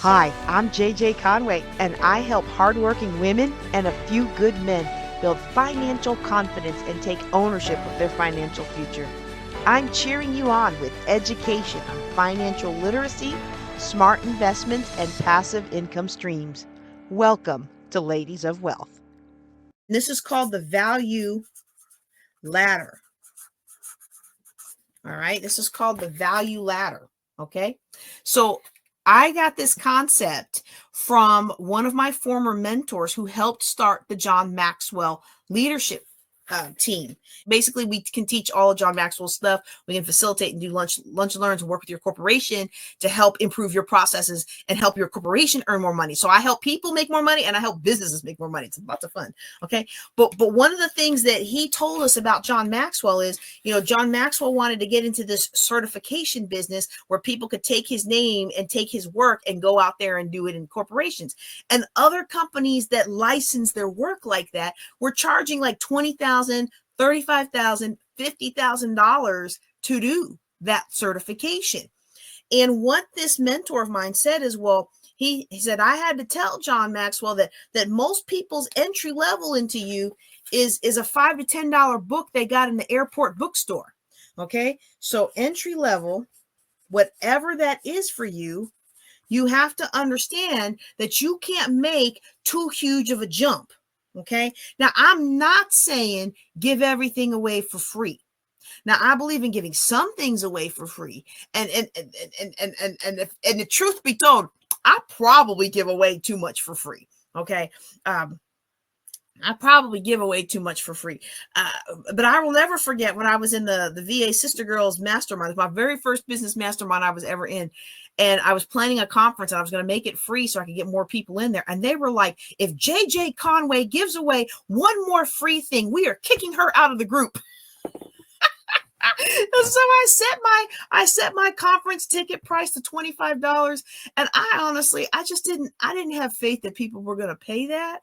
Hi, I'm JJ Conway, and I help hardworking women and a few good men build financial confidence and take ownership of their financial future. I'm cheering you on with education on financial literacy, smart investments, and passive income streams. Welcome to Ladies of Wealth. This is called the value ladder. All right, this is called the value ladder. Okay, so I got this concept from one of my former mentors who helped start the John Maxwell leadership team. Basically, we can teach all of John Maxwell's stuff. We can facilitate and do lunch and learns and work with your corporation to help improve your processes and help your corporation earn more money. So I help people make more money and I help businesses make more money. It's lots of fun. Okay. But one of the things that he told us about John Maxwell is, John Maxwell wanted to get into this certification business where people could take his name and take his work and go out there and do it in corporations. And other companies that license their work like that were charging like $20,000, $35,000, $50,000 to do that certification. And what this mentor of mine said is, well, he said, I had to tell John Maxwell that most people's entry level into you is a $5 to $10 book they got in the airport bookstore. Okay. So entry level, whatever that is for you, you have to understand that you can't make too huge of a jump. Okay. Now, I'm not saying give everything away for free. Now, I believe in giving some things away for free. And the truth be told, I probably give away too much for free. Okay. I probably give away too much for free. But I will never forget when I was in the VA Sister Girls Mastermind, my very first business mastermind I was ever in. And I was planning a conference and I was going to make it free so I could get more people in there. And they were like, if JJ Conway gives away one more free thing, we are kicking her out of the group. So I set my conference ticket price to $25. And I didn't have faith that people were going to pay that,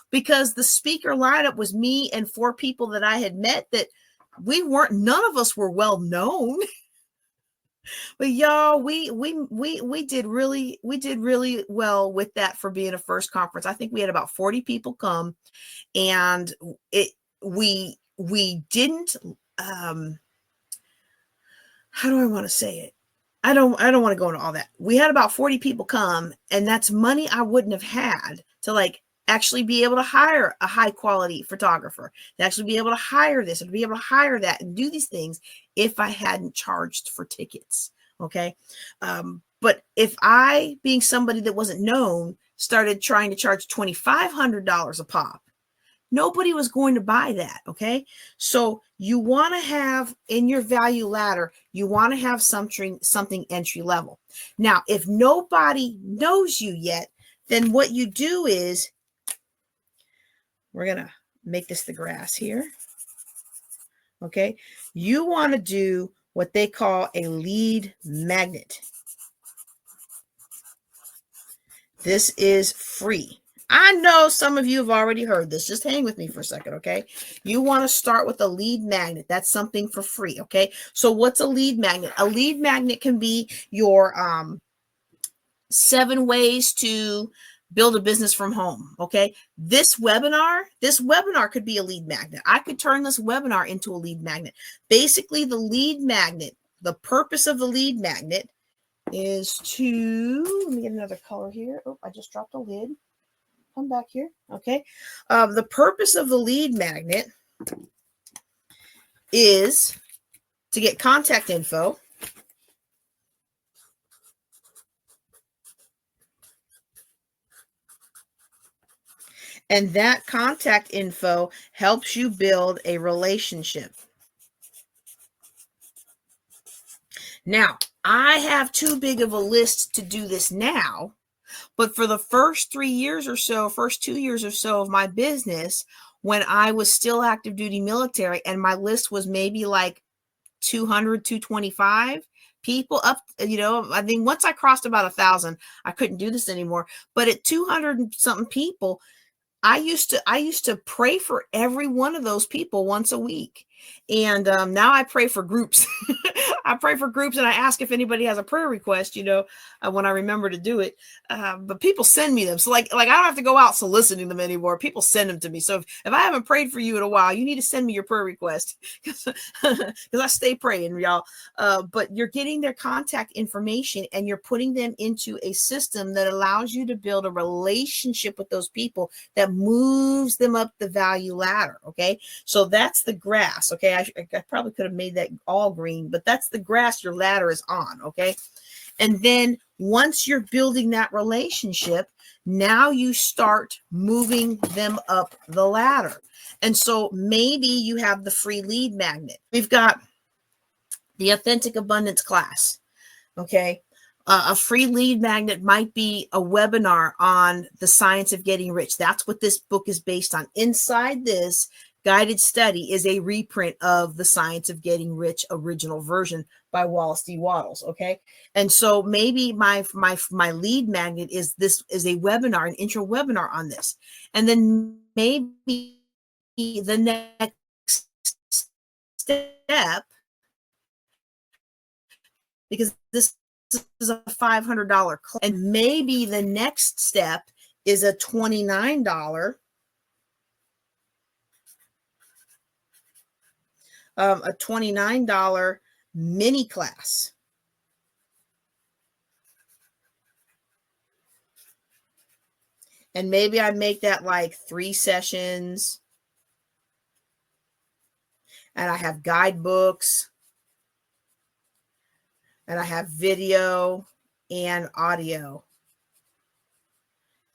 because the speaker lineup was me and 4 people that I had met that none of us were well known. But y'all, we did really well with that for being a first conference. I think we had about 40 people come, and we didn't how do I want to say it? I don't want to go into all that. We had about 40 people come, and that's money I wouldn't have had to actually be able to hire a high quality photographer, to actually be able to hire this and be able to hire that and do these things if I hadn't charged for tickets. Okay. But if I, being somebody that wasn't known, started trying to charge $2,500 a pop, nobody was going to buy that. Okay. So you want to have in your value ladder, you want to have something entry level. Now, if nobody knows you yet, then what you do is, we're going to make this the grass here. Okay. You want to do what they call a lead magnet. This is free. I know some of you have already heard this. Just hang with me for a second, okay? You want to start with a lead magnet. That's something for free, okay? So what's a lead magnet? A lead magnet can be your 7 ways to build a business from home, okay? This webinar could be a lead magnet. I could turn this webinar into a lead magnet. Basically, the lead magnet, the purpose of the lead magnet is to, let me get another color here. Oh, I just dropped a lid. Come back here. Okay. The purpose of the lead magnet is to get contact info, and that contact info helps you build a relationship. Now, I have too big of a list to do this now. But for the first 2 years or so of my business, when I was still active duty military and my list was maybe like 200, 225 people up, I mean, once I crossed about 1,000, I couldn't do this anymore. But at 200 and something people, I used to pray for every one of those people once a week. And now I pray for groups. I pray for groups, and I ask if anybody has a prayer request, when I remember to do it. But people send me them. So like I don't have to go out soliciting them anymore. People send them to me. So if I haven't prayed for you in a while, you need to send me your prayer request because I stay praying, y'all. But you're getting their contact information and you're putting them into a system that allows you to build a relationship with those people that moves them up the value ladder. Okay. So that's the grass. Okay. I probably could have made that all green, but that's the grass your ladder is on. Okay. And then once you're building that relationship, now you start moving them up the ladder. And so maybe you have the free lead magnet. We've got the Authentic Abundance class. Okay. A free lead magnet might be a webinar on the science of getting rich. That's what this book is based on. Inside this guided study is a reprint of the Science of Getting Rich original version by Wallace D. Wattles. Okay. And so maybe my lead magnet is a webinar, an intro webinar on this. And then maybe the next step, because this is a $500 class, and maybe the next step is a $29 mini class. And maybe I make that like 3 sessions, and I have guidebooks, and I have video and audio.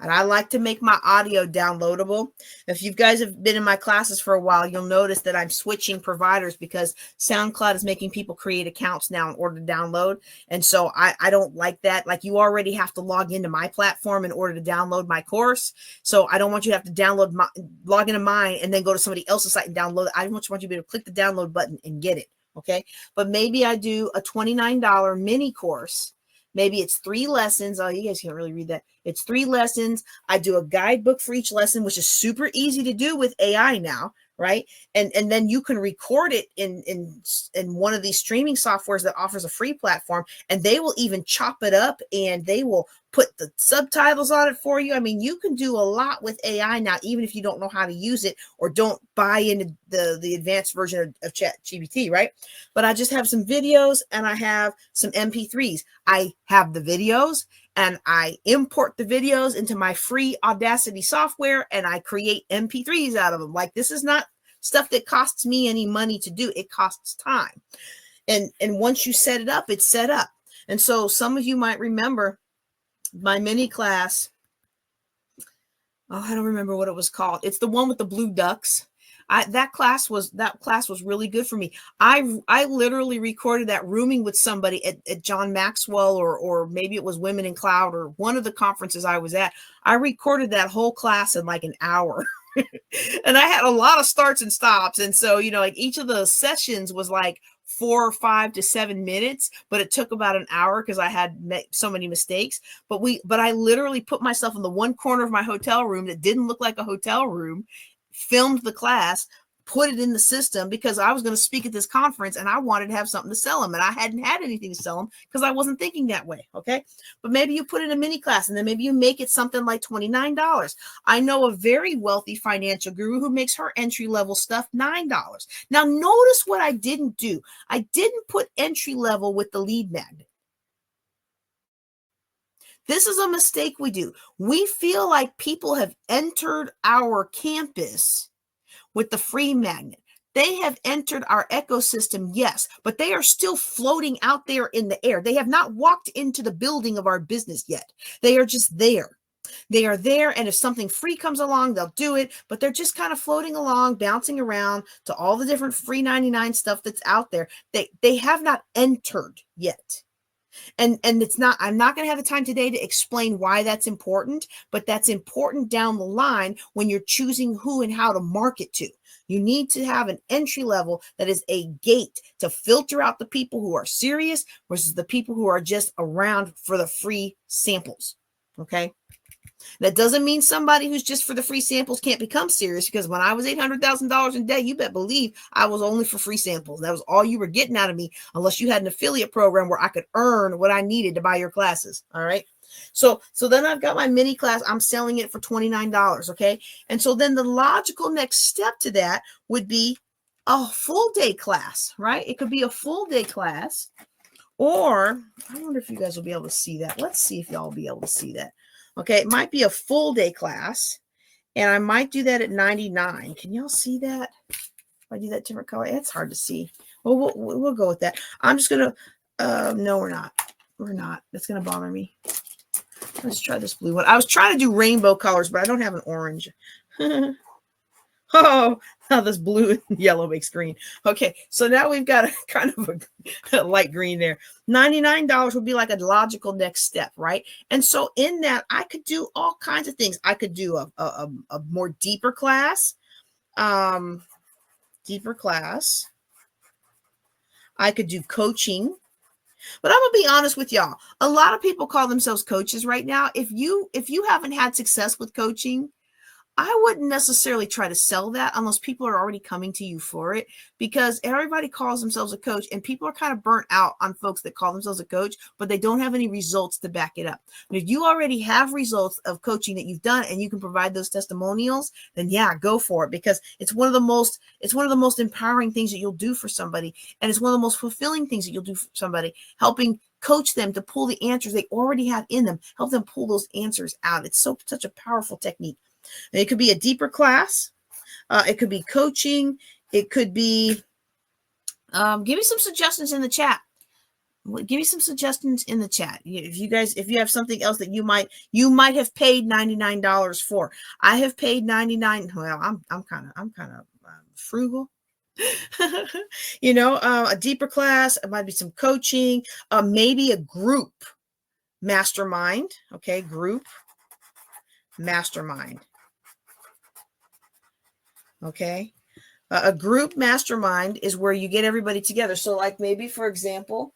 And I like to make my audio downloadable. If you guys have been in my classes for a while, you'll notice that I'm switching providers because SoundCloud is making people create accounts now in order to download. And so I don't like that. Like, you already have to log into my platform in order to download my course. So I don't want you to have to log into mine and then go to somebody else's site and download it. I just want you to be able to click the download button and get it. Okay. But maybe I do a $29 mini course. Maybe it's 3 lessons. Oh, you guys can't really read that. It's 3 lessons. I do a guidebook for each lesson, which is super easy to do with AI now, right? And then you can record it in one of these streaming softwares that offers a free platform, and they will even chop it up and they will put the subtitles on it for you. I mean, you can do a lot with AI now, even if you don't know how to use it or don't buy into the advanced version of ChatGPT, right? But I just have some videos and I have some MP3s. I have the videos and I import the videos into my free Audacity software and I create MP3s out of them. Like, this is not stuff that costs me any money to do. It costs time. And once you set it up, it's set up. And so some of you might remember my mini class. Oh, I don't remember what it was called. It's the one with the blue ducks. That class was really good for me. I literally recorded that rooming with somebody at John Maxwell or maybe it was Women in Cloud or one of the conferences I was at. I recorded that whole class in like an hour. And I had a lot of starts and stops. And so, like each of the sessions was like 4 or 5 to 7 minutes, but it took about an hour because I had made so many mistakes. But I literally put myself in the one corner of my hotel room that didn't look like a hotel room, filmed the class, put it in the system because I was going to speak at this conference and I wanted to have something to sell them. And I hadn't had anything to sell them because I wasn't thinking that way. Okay. But maybe you put in a mini class and then maybe you make it something like $29. I know a very wealthy financial guru who makes her entry level stuff $9. Now notice what I didn't do. I didn't put entry level with the lead magnet. This is a mistake we do. We feel like people have entered our campus with the free magnet. They have entered our ecosystem, yes, but they are still floating out there in the air. They have not walked into the building of our business yet. They are just there. They are there, and if something free comes along, they'll do it, but they're just kind of floating along, bouncing around to all the different free 99 stuff that's out there. They have not entered yet. And it's not, I'm not going to have the time today to explain why that's important, but that's important down the line when you're choosing who and how to market to. You need to have an entry level that is a gate to filter out the people who are serious versus the people who are just around for the free samples. Okay. That doesn't mean somebody who's just for the free samples can't become serious, because when I was $800,000 in debt, you better believe I was only for free samples. That was all you were getting out of me, unless you had an affiliate program where I could earn what I needed to buy your classes. All right. So then I've got my mini class. I'm selling it for $29. Okay. And so then the logical next step to that would be a full day class, right? It could be a full day class, or I wonder if you guys will be able to see that. Let's see if y'all will be able to see that. Okay, it might be a full day class, and I might do that at $99. Can y'all see that? If I do that different color, it's hard to see. Well, we'll go with that. I'm just gonna. No, we're not. We're not. That's gonna bother me. Let's try this blue one. I was trying to do rainbow colors, but I don't have an orange. Oh, now this blue and yellow makes green. Okay, so now we've got a kind of a light green there. $99 would be like a logical next step, right? And so in that, I could do all kinds of things. I could do a more deeper class. I could do coaching. But I'm gonna be honest with y'all. A lot of people call themselves coaches right now. If you haven't had success with coaching, I wouldn't necessarily try to sell that unless people are already coming to you for it, because everybody calls themselves a coach, and people are kind of burnt out on folks that call themselves a coach, but they don't have any results to back it up. But if you already have results of coaching that you've done and you can provide those testimonials, then yeah, go for it, because it's one of the most empowering things that you'll do for somebody. And it's one of the most fulfilling things that you'll do for somebody, helping coach them to pull the answers they already have in them, help them pull those answers out. It's such a powerful technique. And it could be a deeper class. It could be coaching. It could be, give me some suggestions in the chat. Give me some suggestions in the chat. If you have something else that you might have paid $99 for. I have paid $99. Well, I'm kind of frugal. A deeper class. It might be some coaching. Maybe a group mastermind. Okay, group mastermind. Okay. A group mastermind is where you get everybody together. So like maybe, for example,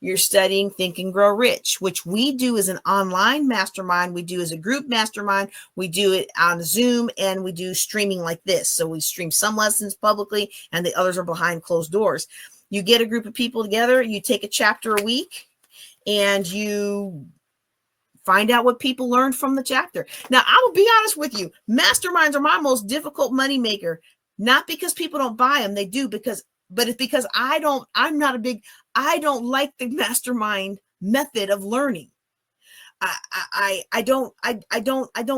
you're studying Think and Grow Rich, which we do as an online mastermind. We do as a group mastermind. We do it on Zoom, and we do streaming like this. So we stream some lessons publicly and the others are behind closed doors. You get a group of people together, you take a chapter a week, and you find out what people learned from the chapter. Now, I will be honest with you. Masterminds are my most difficult moneymaker. Not because people don't buy them. They do, but it's because I don't like the mastermind method of learning. I don't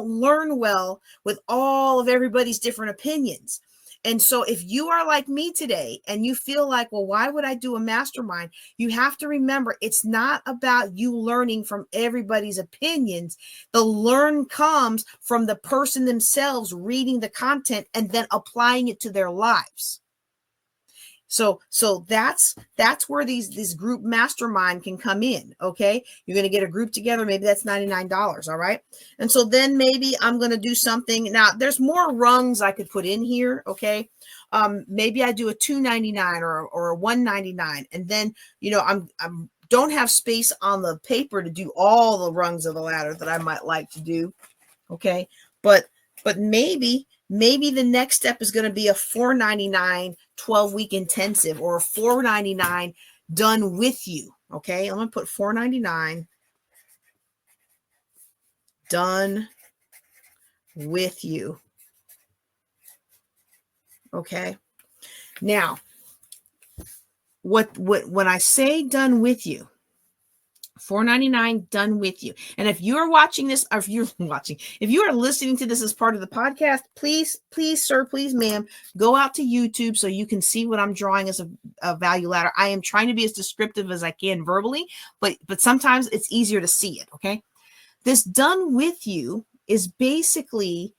learn well with all of everybody's different opinions. And so if you are like me today and you feel like, well, why would I do a mastermind? You have to remember, it's not about you learning from everybody's opinions. The learn comes from the person themselves reading the content and then applying it to their lives. So that's where these group mastermind can come in. Okay. You're going to get a group together. Maybe that's $99. All right. And so then maybe I'm going to do something. Now there's more rungs I could put in here. Okay. Maybe I do a $299 or a $199. And then, I'm don't have space on the paper to do all the rungs of the ladder that I might like to do. Okay. But maybe the next step is going to be a $499 12-week intensive, or a $499 done with you. Okay, I'm going to put $499 done with you. Okay. Now, when I say done with you, $499 done with you. And if you're watching this, or if you are listening to this as part of the podcast, please, sir, please, ma'am, go out to YouTube so you can see what I'm drawing as a value ladder. I am trying to be as descriptive as I can verbally, but sometimes it's easier to see it. Okay. This done with you is basically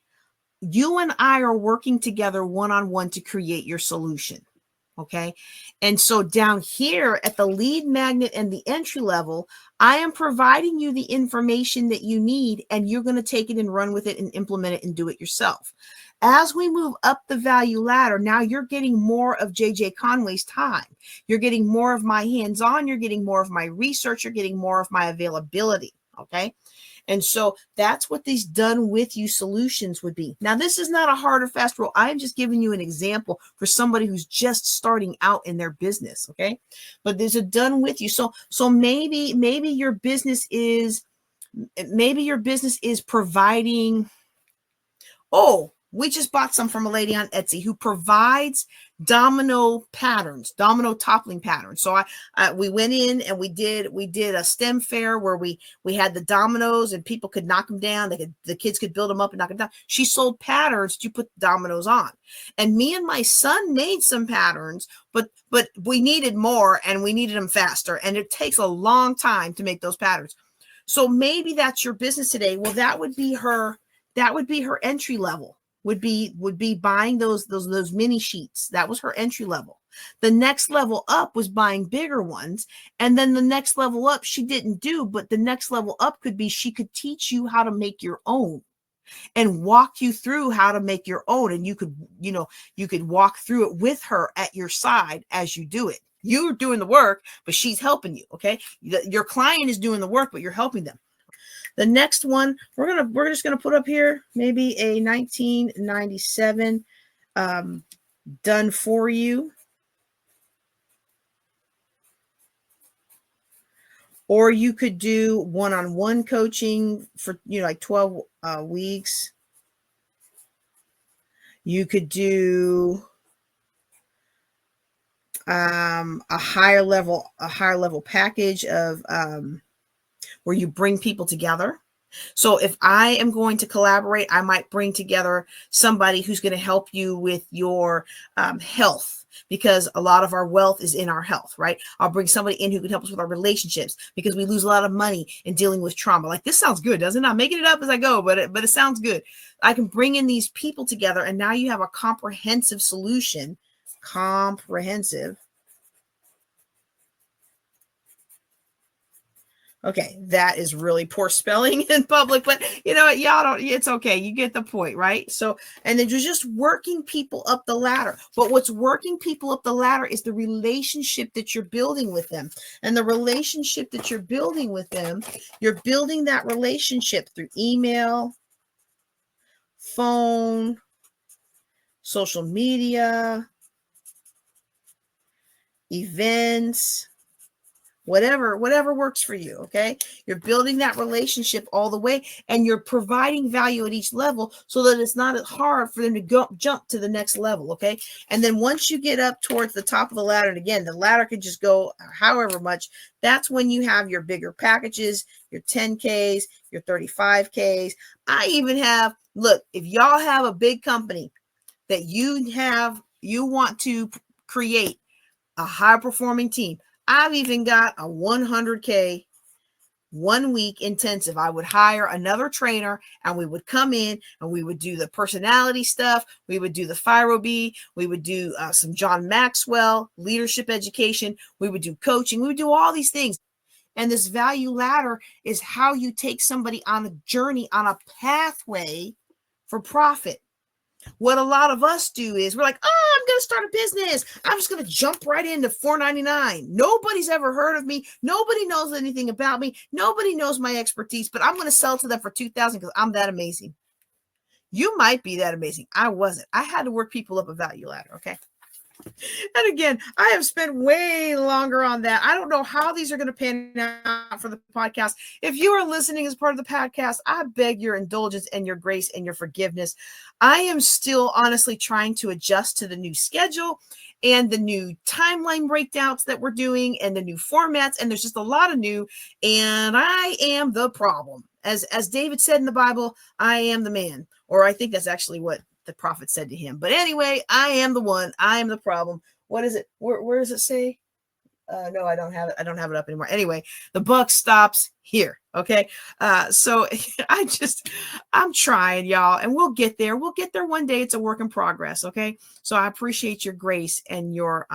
you and I are working together one-on-one to create your solution. Okay. And so down here at the lead magnet and the entry level, I am providing you the information that you need, and you're going to take it and run with it and implement it and do it yourself. As we move up the value ladder, now you're getting more of JJ Conway's time. You're getting more of my hands-on. You're getting more of my research. You're getting more of my availability. Okay. And so that's what these done with you solutions would be. Now, this is not a hard or fast rule. I'm just giving you an example for somebody who's just starting out in their business. Okay. But there's a done with you. So maybe your business is providing, we just bought some from a lady on Etsy who provides domino toppling patterns. So we went in and we did a STEM fair where we had the dominoes and people could knock them down. The kids could build them up and knock them down. She sold patterns to put the dominoes on. And me and my son made some patterns, but we needed more and we needed them faster. And it takes a long time to make those patterns. So maybe that's your business today. Well, that would be her entry level. Would be buying those mini sheets. That was her entry level. The next level up was buying bigger ones. And then the next level up she didn't do, but the next level up could be she could teach you how to make your own and walk you through how to make your own. And you could walk through it with her at your side as you do it. You're doing the work, but she's helping you. Okay. Your client is doing the work, but you're helping them. The next one, we're just gonna put up here maybe a 1997 done for you, or you could do one-on-one coaching for like 12 weeks. You could do a higher level package of where you bring people together. So if I am going to collaborate, I might bring together somebody who's going to help you with your health, because a lot of our wealth is in our health, right? I'll bring somebody in who can help us with our relationships, because we lose a lot of money in dealing with trauma. Like, this sounds good, doesn't it? I'm making it up as I go, but it sounds good. I can bring in these people together, and now you have a comprehensive solution. Comprehensive. Okay, that is really poor spelling in public, but you know what? Y'all don't, it's okay. You get the point, right? So, and then you're just working people up the ladder. But what's working people up the ladder is the relationship that you're building with them. And the relationship that you're building with them, you're building that relationship through email, phone, social media, events, whatever works for you. Okay. You're building that relationship all the way, and you're providing value at each level so that it's not hard for them to jump to the next level. Okay. And then once you get up towards the top of the ladder, and again, the ladder can just go however much, that's when you have your bigger packages, your 10Ks, your 35Ks. I even have, look, if y'all have a big company that you want to create a high performing team, I've even got a 100K 1 week intensive. I would hire another trainer, and we would come in and we would do the personality stuff. We would do the FireB. We would do some John Maxwell leadership education. We would do coaching. We would do all these things. And this value ladder is how you take somebody on a journey, on a pathway for profit. What a lot of us do is we're like, oh, I'm going to start a business. I'm just going to jump right into $4.99. Nobody's ever heard of me. Nobody knows anything about me. Nobody knows my expertise, but I'm going to sell to them for $2,000 because I'm that amazing. You might be that amazing. I wasn't. I had to work people up a value ladder. Okay. And again, I have spent way longer on that. I don't know how these are going to pan out for the podcast. If you are listening as part of the podcast, I beg your indulgence and your grace and your forgiveness. I am still honestly trying to adjust to the new schedule and the new timeline breakdowns that we're doing and the new formats. And there's just a lot of new, and I am the problem. As David said in the Bible, I am the man, or I think that's actually what the prophet said to him. But anyway, I am the one. I am the problem. What is it? Where does it say? No, I don't have it. I don't have it up anymore. Anyway, the buck stops here. Okay. So I'm trying, y'all, and we'll get there. We'll get there one day. It's a work in progress. Okay. So I appreciate your grace and your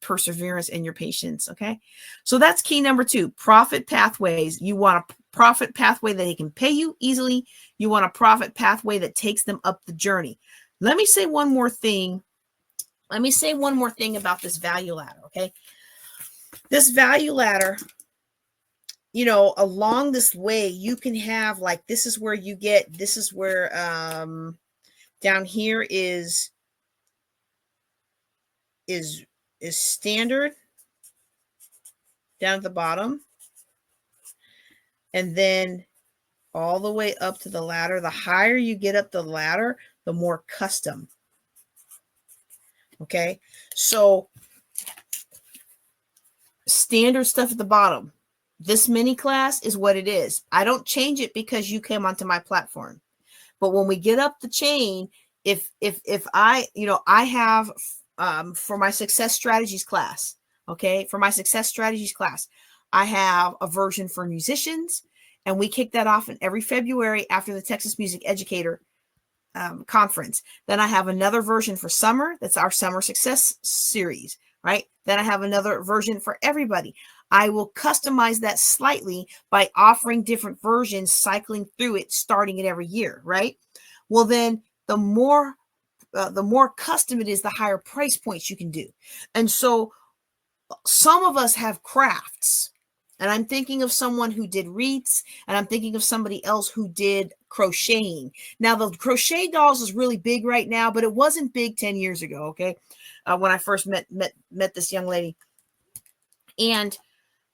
perseverance and your patience. Okay. So that's key number 2, profit pathways. You want a profit pathway that they can pay you easily. You want a profit pathway that takes them up the journey. Let me say one more thing. About this value ladder. Okay. This value ladder along this way, you can have like, this is where down here is standard down at the bottom. And then all the way up to the ladder. The higher you get up the ladder, the more custom. Okay. So standard stuff at the bottom. This mini class is what it is. I don't change it because you came onto my platform. But when we get up the chain, if I have for my success strategies class, okay, I have a version for musicians, and we kick that off in every February after the Texas Music Educator conference. Then I have another version for summer. That's our summer success series, right? Then I have another version for everybody. I will customize that slightly by offering different versions, cycling through it, starting it every year, right? Well, then the more custom it is, the higher price points you can do. And so some of us have crafts, and I'm thinking of someone who did wreaths, and I'm thinking of somebody else who did crocheting. Now, the crochet dolls is really big right now, but it wasn't big 10 years ago. Okay. When I first met this young lady. And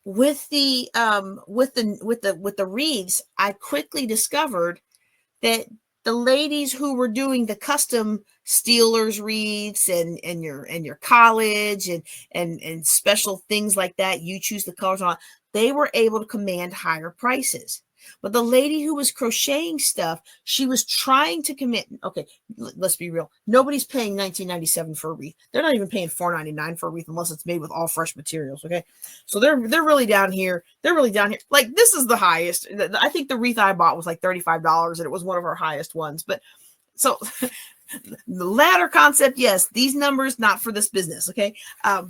with the wreaths, I quickly discovered that the ladies who were doing the custom Steelers wreaths and your college and special things like that, you choose the colors on, they were able to command higher prices. But the lady who was crocheting stuff, she was trying to commit. Okay, let's be real. Nobody's paying $19.97 for a wreath. They're not even paying $4.99 for a wreath unless it's made with all fresh materials. Okay, so they're really down here. They're really down here. Like, this is the highest. I think the wreath I bought was like $35, and it was one of our highest ones. But so the ladder concept, yes, these numbers not for this business. Okay,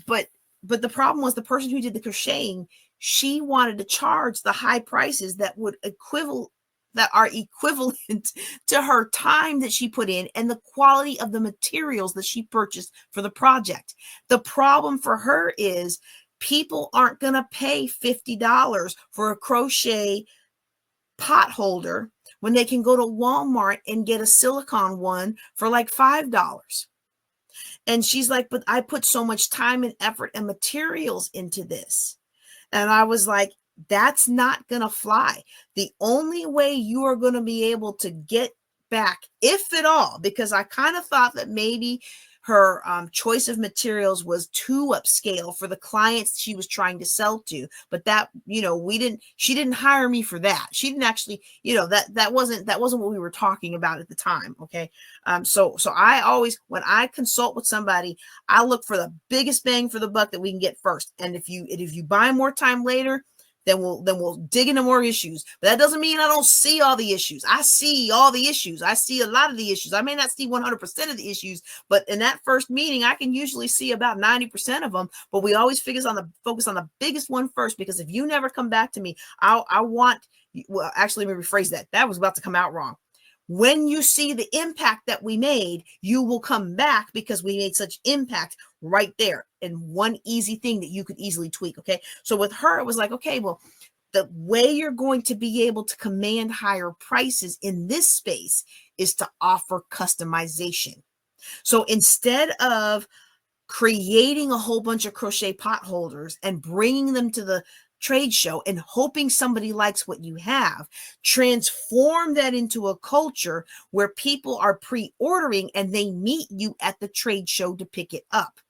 but the problem was the person who did the crocheting, she wanted to charge the high prices that are equivalent to her time that she put in and the quality of the materials that she purchased for the project. The problem for her is people aren't going to pay $50 for a crochet pot holder when they can go to Walmart and get a silicone one for like $5. And she's like, but I put so much time and effort and materials into this. And I was like, that's not going to fly. The only way you are going to be able to get back, if at all, because I kind of thought that maybe her choice of materials was too upscale for the clients she was trying to sell to. But that, she didn't hire me for that. She didn't actually, that wasn't what we were talking about at the time. Okay. So I always, when I consult with somebody, I look for the biggest bang for the buck that we can get first. And if you buy more time later, then we'll dig into more issues. But that doesn't mean I don't see all the issues. I see all the issues. I see a lot of the issues. I may not see 100% of the issues, but in that first meeting, I can usually see about 90% of them. But we always focus on the biggest one first, because if you never come back to me, actually, let me rephrase that. That was about to come out wrong. When you see the impact that we made, you will come back because we made such impact right there. And one easy thing that you could easily tweak. Okay. So with her, it was like, okay, well, the way you're going to be able to command higher prices in this space is to offer customization. So instead of creating a whole bunch of crochet pot holders and bringing them to the trade show and hoping somebody likes what you have, transform that into a culture where people are pre-ordering and they meet you at the trade show to pick it up.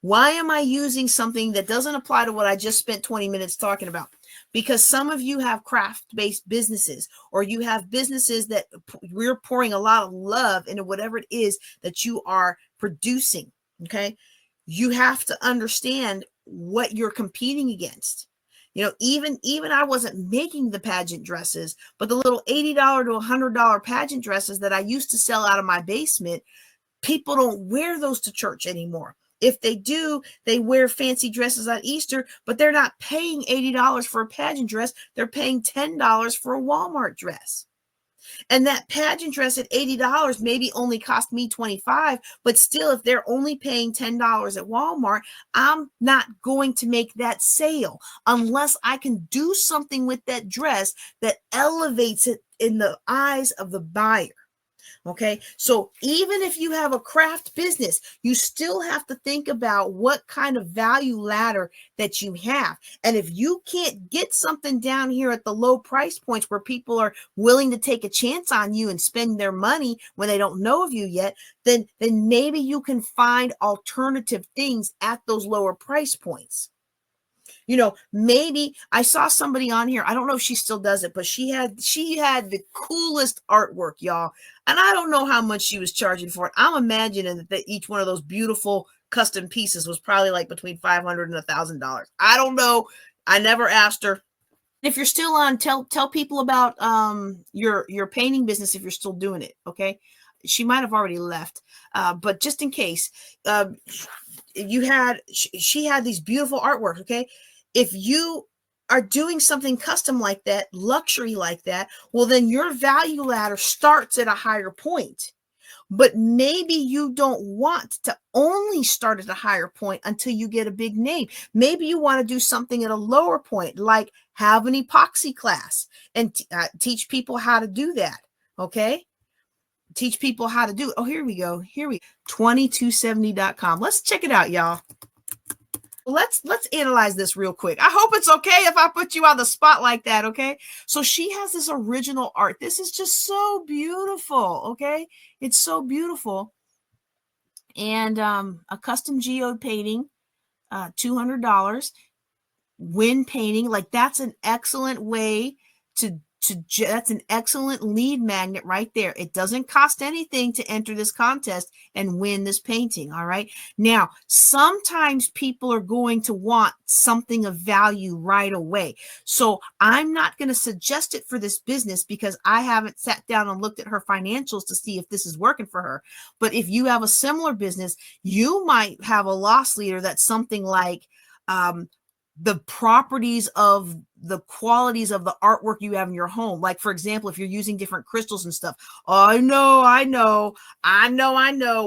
Why am I using something that doesn't apply to what I just spent 20 minutes talking about? Because some of you have craft-based businesses, or you have businesses that we're pouring a lot of love into whatever it is that you are producing. Okay. You have to understand what you're competing against. Even I wasn't making the pageant dresses, but the little $80 to $100 pageant dresses that I used to sell out of my basement, people don't wear those to church anymore. If they do, they wear fancy dresses on Easter, but they're not paying $80 for a pageant dress. They're paying $10 for a Walmart dress. And that pageant dress at $80 maybe only cost me $25, but still, if they're only paying $10 at Walmart, I'm not going to make that sale unless I can do something with that dress that elevates it in the eyes of the buyer. Okay, so even if you have a craft business, you still have to think about what kind of value ladder that you have. And if you can't get something down here at the low price points where people are willing to take a chance on you and spend their money when they don't know of you yet, then maybe you can find alternative things at those lower price points. Maybe I saw somebody on here. I don't know if she still does it, but she had the coolest artwork, y'all. And I don't know how much she was charging for it. I'm imagining that each one of those beautiful custom pieces was probably like between $500 and $1,000. I don't know. I never asked her. If you're still on, tell people about your painting business if you're still doing it. Okay, she might have already left, but just in case, she had these beautiful artworks. Okay. If you are doing something custom like that, luxury like that, well, then your value ladder starts at a higher point. But maybe you don't want to only start at a higher point until you get a big name. Maybe you want to do something at a lower point, like have an epoxy class and teach people how to do that. Okay. Teach people how to do it. Oh, here we go. 2270.com. Let's check it out, y'all. Let's analyze this real quick. I hope it's okay if I put you on the spot like that, okay? So she has this original art. This is just so beautiful, okay? It's so beautiful. And a custom geode painting, $200. Wind painting, like that's an excellent way that's an excellent lead magnet right there. It doesn't cost anything to enter this contest and win this painting. All right. Now, sometimes people are going to want something of value right away. So I'm not going to suggest it for this business because I haven't sat down and looked at her financials to see if this is working for her. But if you have a similar business, you might have a loss leader that's something like, the properties of the qualities of the artwork you have in your home. Like, for example, if you're using different crystals and stuff. Oh, I know.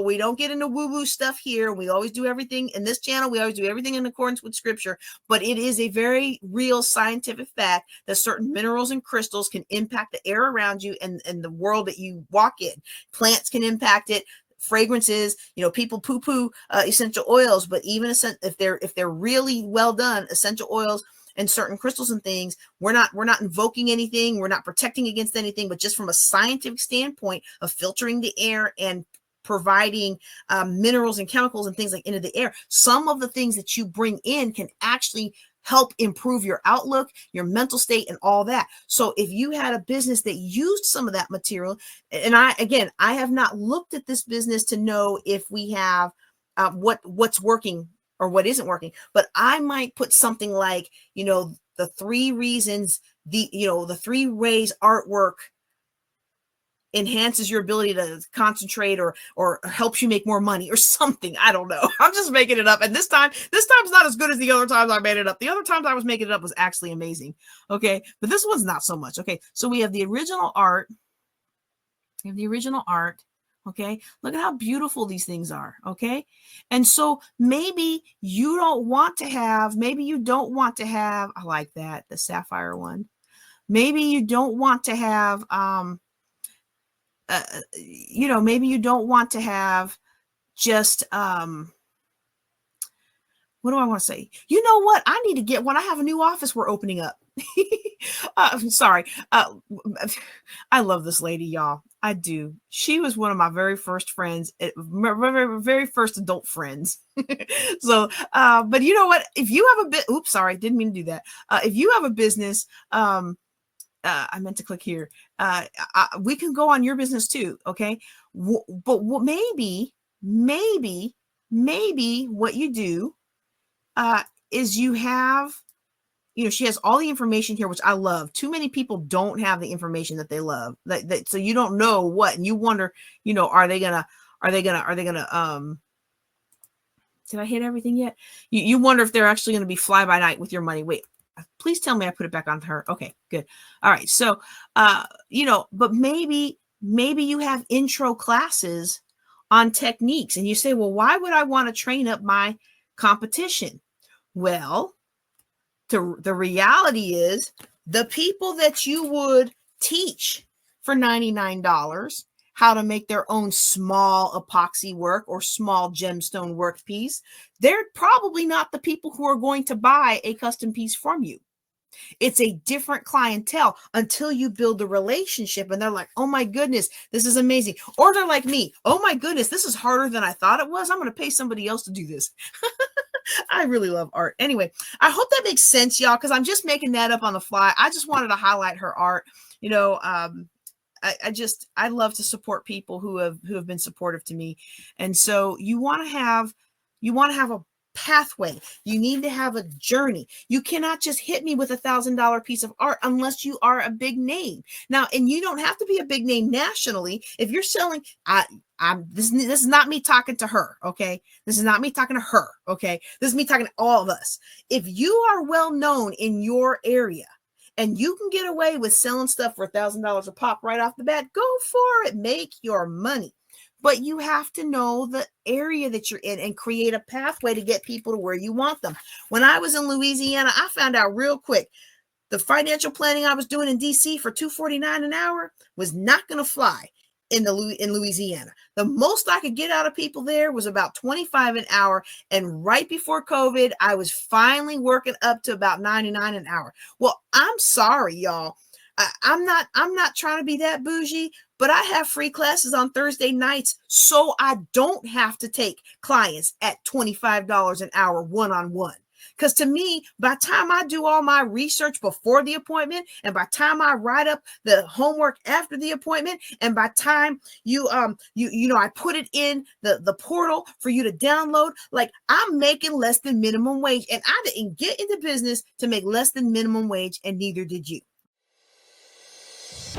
We don't get into woo-woo stuff here. We always do everything in this channel. We always do everything in accordance with scripture. But it is a very real scientific fact that certain minerals and crystals can impact the air around you and the world that you walk in. Plants can impact it. Fragrances, people poo-poo essential oils, but even if they're really well done, essential oils and certain crystals and things, we're not invoking anything, we're not protecting against anything, but just from a scientific standpoint of filtering the air and providing minerals and chemicals and things like into the air, some of the things that you bring in can actually help improve your outlook, your mental state, and all that. So if you had a business that used some of that material, and I have not looked at this business to know if we have what's working or what isn't working, but I might put something like, the 3 reasons, the 3 ways artwork enhances your ability to concentrate or helps you make more money or something. I don't know. I'm just making it up. And this time's not as good as the other times I made it up. The other times I was making it up was actually amazing. Okay. But this one's not so much. Okay. So we have the original art. Okay. Look at how beautiful these things are. Okay. And so maybe you don't want to have, I like that, the sapphire one. Maybe you don't want to have, maybe you don't want to have just, what do I want to say? You know what? I need to get one. I have a new office we're opening up. I'm sorry. I love this lady, y'all. I do. She was one of my very first friends, very, very first adult friends. So, but you know what? If you have didn't mean to do that. If you have a business, I meant to click here. We can go on your business too. Okay. But maybe what you do, is you have, she has all the information here, which I love. Too many people don't have the information that they love. So you don't know what, and you wonder, are they gonna, did I hit everything yet? You wonder if they're actually going to be fly by night with your money. Wait, Please tell me I put it back on her. Okay, good. All right. So, but maybe you have intro classes on techniques and you say, well, why would I want to train up my competition? Well, the reality is the people that you would teach for $99 how to make their own small epoxy work or small gemstone work piece, they're probably not the people who are going to buy a custom piece from you. It's a different clientele until you build a relationship and they're like, oh my goodness, this is amazing. Or they're like me, oh my goodness, this is harder than I thought it was. I'm going to pay somebody else to do this. I really love art. Anyway, I hope that makes sense, y'all, because I'm just making that up on the fly. I just wanted to highlight her art. I love to support people who have been supportive to me. And so you want to have a pathway. You need to have a journey. You cannot just hit me with $1,000 piece of art unless you are a big name. Now, and you don't have to be a big name nationally. If you're selling, this is not me talking to her. Okay. This is not me talking to her. Okay. This is me talking to all of us. If you are well known in your area, and you can get away with selling stuff for $1,000 a pop right off the bat, go for it. Make your money. But you have to know the area that you're in and create a pathway to get people to where you want them. When I was in Louisiana, I found out real quick, the financial planning I was doing in DC for $249 an hour was not going to fly in Louisiana. The most I could get out of people there was about $25 an hour. And right before COVID, I was finally working up to about $99 an hour. Well, I'm sorry, y'all. I'm not trying to be that bougie, but I have free classes on Thursday nights, so I don't have to take clients at $25 an hour one-on-one. Because to me, by the time I do all my research before the appointment, and by the time I write up the homework after the appointment, and by the time I put it in the portal for you to download, like I'm making less than minimum wage, and I didn't get into business to make less than minimum wage, and neither did you.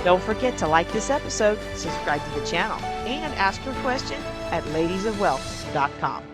Don't forget to like this episode, subscribe to the channel, and ask your question at ladiesofwealth.com.